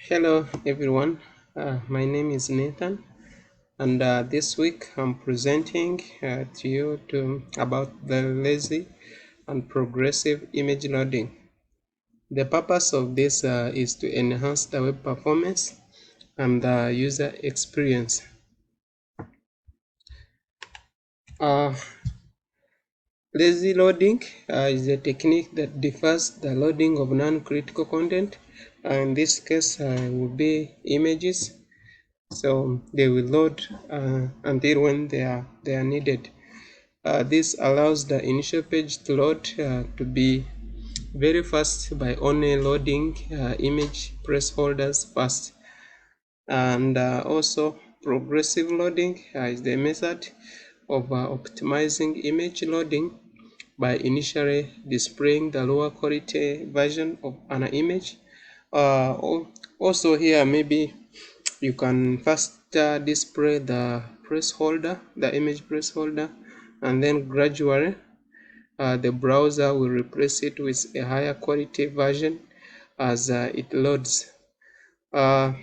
Hello everyone, my name is Nathan, and this week I'm presenting to you about the lazy and progressive image loading. The purpose of this is to enhance the web performance and the user experience. Uh, Lazy loading is a technique that defers the loading of non-critical content. In this case, will be images. So they will load until when they are needed. This allows the initial page to load to be very fast by only loading image placeholders first. And also progressive loading is the method of optimizing image loading by initially displaying the lower quality version of an image. Also here maybe you can first display the placeholder, the image placeholder, and then gradually the browser will replace it with a higher quality version as it loads. Uh,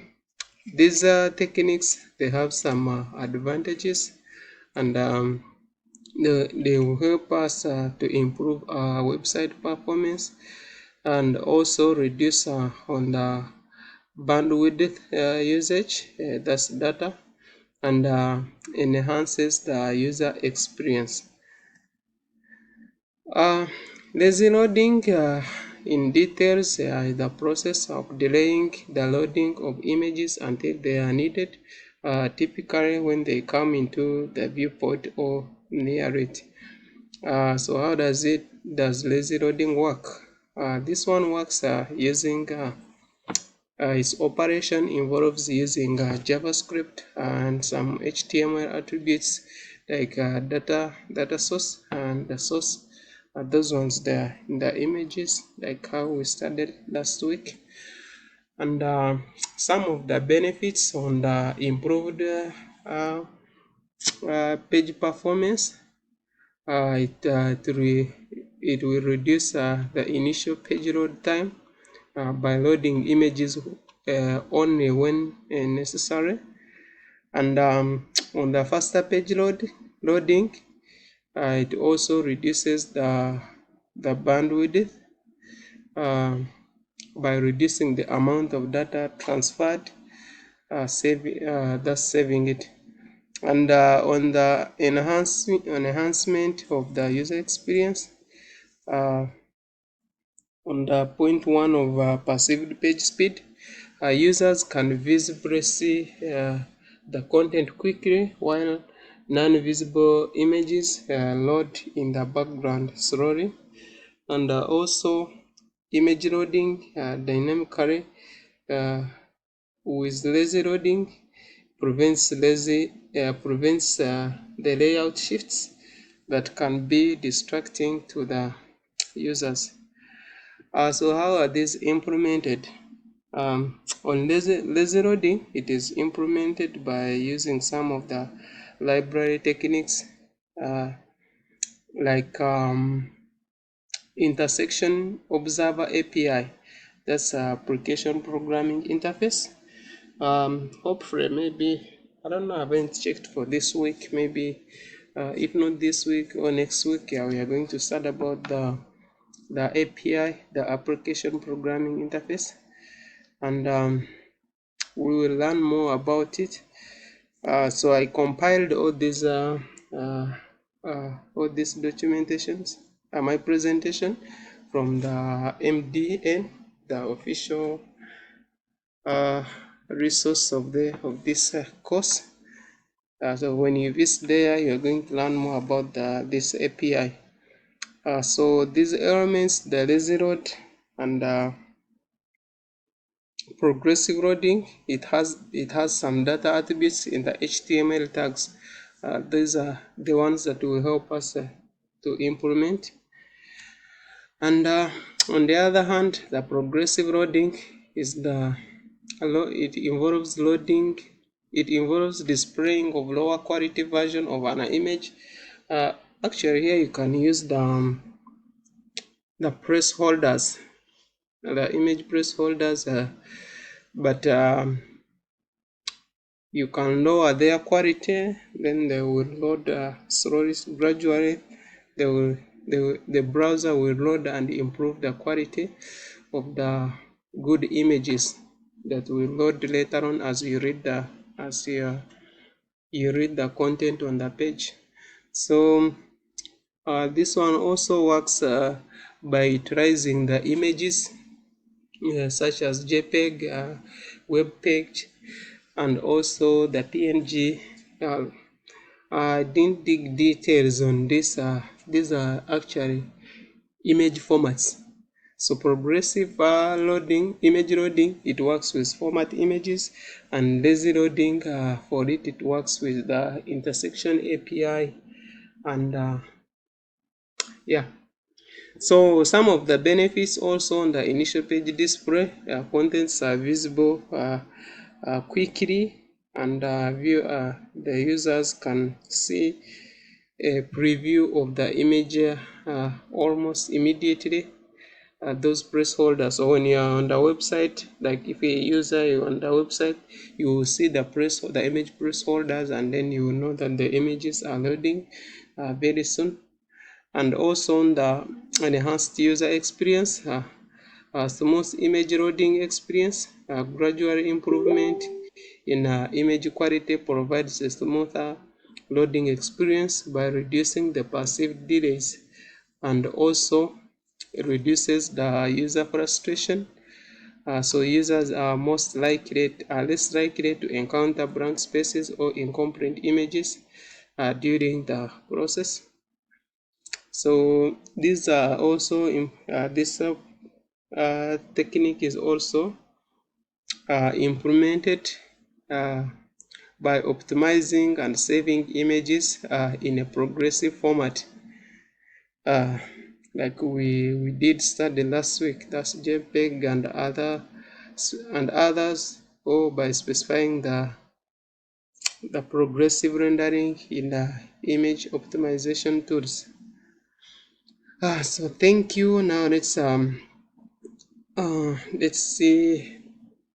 these techniques, they have some advantages, and they will help us to improve our website performance and also reduce on the bandwidth usage, that's data, and enhances the user experience. Uh, Lazy loading in details is the process of delaying the loading of images until they are needed, typically when they come into the viewport or near it. So how does lazy loading work? This one works using its operation involves using JavaScript and some HTML attributes like data source and the source. Those ones there in the images, like how we studied last week. And some of the benefits on the improved page performance, it will reduce the initial page load time by loading images only when necessary. And on the faster page loading, it also reduces the bandwidth uh, by reducing the amount of data transferred, thus saving it. And on the enhancement of the user experience, uh, on the point one of perceived page speed, users can visibly see the content quickly while non-visible images load in the background slowly. And also image loading dynamically with lazy loading prevents the layout shifts that can be distracting to the users. So how are these implemented? On lazy loading, it is implemented by using some of the library techniques uh, like intersection observer API. That's application programming interface. Hopefully, maybe I don't know. I haven't checked for this week. Maybe if not this week or next week, yeah, we are going to start about the API, the application programming interface, and we will learn more about it. So I compiled all these documentations, my presentation from the MDN, the official resource of this course. So when you visit there, you're going to learn more about this API. So these elements, the lazy load and progressive loading, it has some data attributes in the HTML tags. These are the ones that will help us to implement. And on the other hand, the progressive loading is it involves loading. It involves displaying of lower quality version of an image. Uh, Actually, here you can use the placeholders, the image placeholders. but you can lower their quality, then they will load slowly, gradually. The browser will load and improve the quality of the good images that will load later on as you read the content on the page. So this one also works by utilizing the images such as JPEG, web page, and also the PNG. I didn't dig details on this. These are actually image formats. So progressive image loading, it works with format images, and lazy loading, for it works with the intersection API, and yeah. So some of the benefits also on the initial page display, contents are visible quickly, and the users can see a preview of the image almost immediately. Those placeholders, or when you're on the website, like if a user is on the website, you will see the image placeholders, and then you will know that the images are loading very soon. And also on the enhanced user experience, smooth image loading experience, gradual improvement in image quality provides a smoother loading experience by reducing the perceived delays, and also it reduces the user frustration. So users are less likely to encounter blank spaces or incomplete images during the process. So these are also this technique is also implemented by optimizing and saving images in a progressive format, like we did study last week. That's JPEG and others, or by specifying the progressive rendering in the image optimization tools. So thank you. Now let's see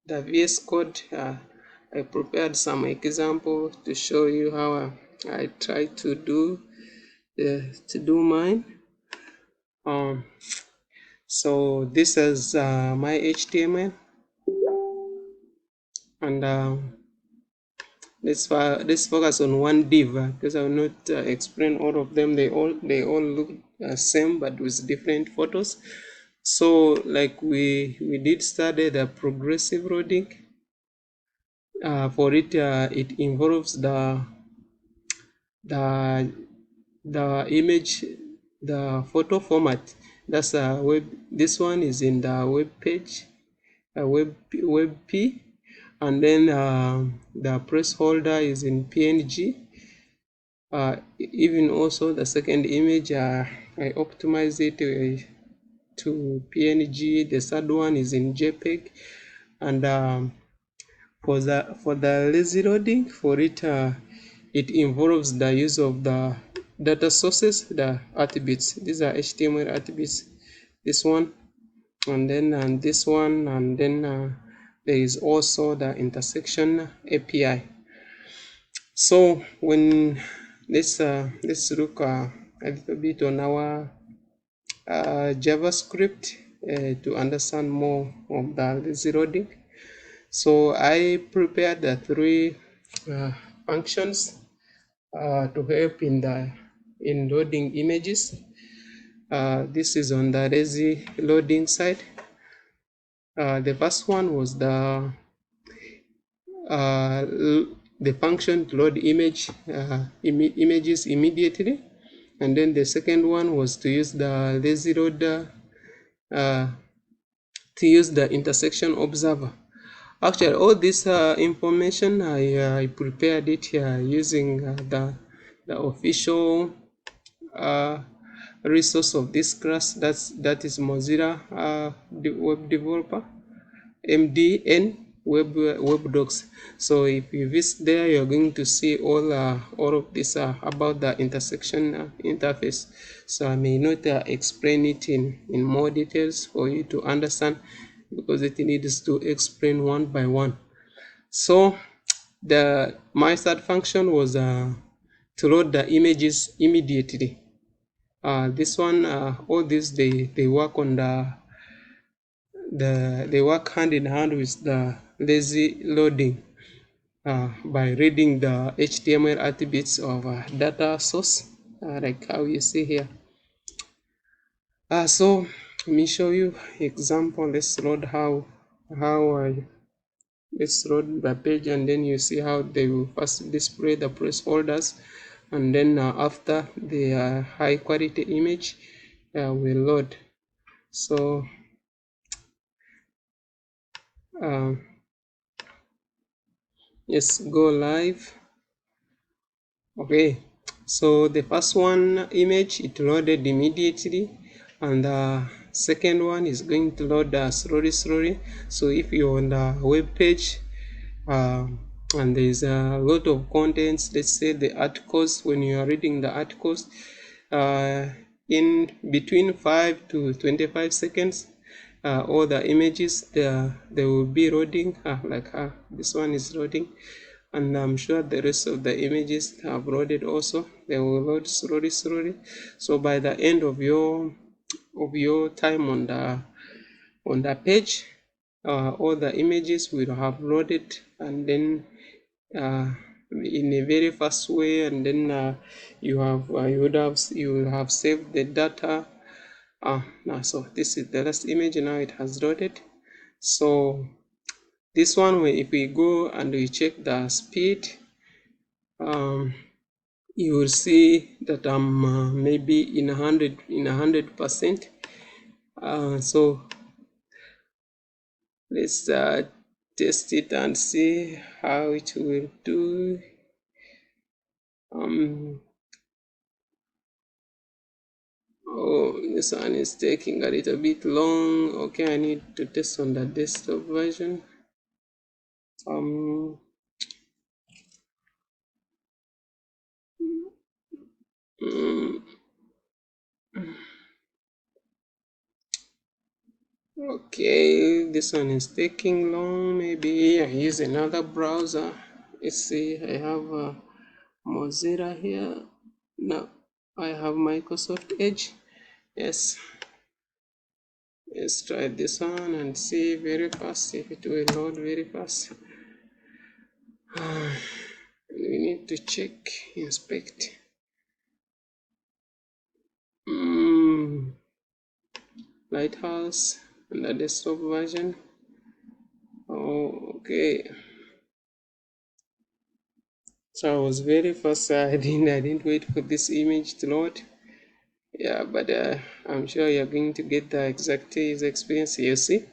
the VS Code. I prepared some example to show you how I try to do mine. So this is my HTML, and let's focus on one div, because I will not explain all of them. They all look same, but with different photos. So like we did study the progressive loading. For it, it involves the image, the photo format. That's a web. This one is in the web page, WebP, and then the placeholder is in PNG. Even also the second image, I optimize it to PNG. The third one is in JPEG, and for the lazy loading, for it, it involves the use of the data sources, the attributes. These are HTML attributes. This one, and then this one, and then there is also the intersection API. So when let's look a little bit on our JavaScript to understand more of the lazy loading. So I prepared the three functions to help in loading images. This is on the lazy loading side. The first one was the function to load images immediately, and then the second one was to use the lazy loader to use the intersection observer. Actually, all this information I prepared it using the official resource of this class. That is Mozilla Web Developer, MDN Web Docs. So if you visit there, you're going to see all of this about the intersection interface. So I may not explain it in more details for you to understand. because it needs to explain one by one. So the my start function was to load the images immediately. This one, all these they work on they work hand in hand with the lazy loading by reading the HTML attributes of data source, like how you see here. So let me show you example. Let's load how I let's load the page, and then you see how they will first display the placeholders, and then after the high quality image will load. So let's go live. Okay, so the first one image, it loaded immediately, and the second one is going to load slowly. So if you're on the web page and there's a lot of contents, let's say the articles, when you are reading the articles, in between 5 to 25 seconds, all the images they will be loading, like this one is loading, and I'm sure the rest of the images have loaded also. They will load slowly. So by the end of your time on the page, all the images will have loaded, and then in a very fast way, and then you will have saved the data. Now, so this is the last image. Now it has loaded. So this one, if we go and we check the speed, you will see that I'm maybe in 100%. So let's test it and see how it will do. Oh, this one is taking a little bit long. Okay, I need to test on the desktop version. Okay, this one is taking long. Maybe I use another browser. Let's see, I have Mozilla here. No, I have Microsoft Edge. Yes, let's try this one and see very fast if it will load very fast. We need to check, inspect. Lighthouse and the desktop version. Oh, okay. So I was very fast. I didn't wait for this image to load. Yeah, but I'm sure you're going to get the exact user experience. You see,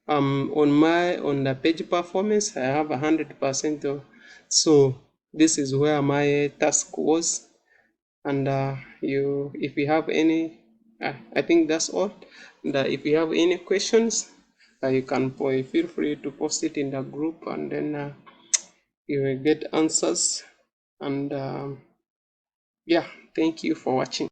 on the page performance, I have 100%. So this is where my task was. And if you have any, I think that's all. And if you have any questions, you can feel free to post it in the group, and then you will get answers. And yeah, thank you for watching.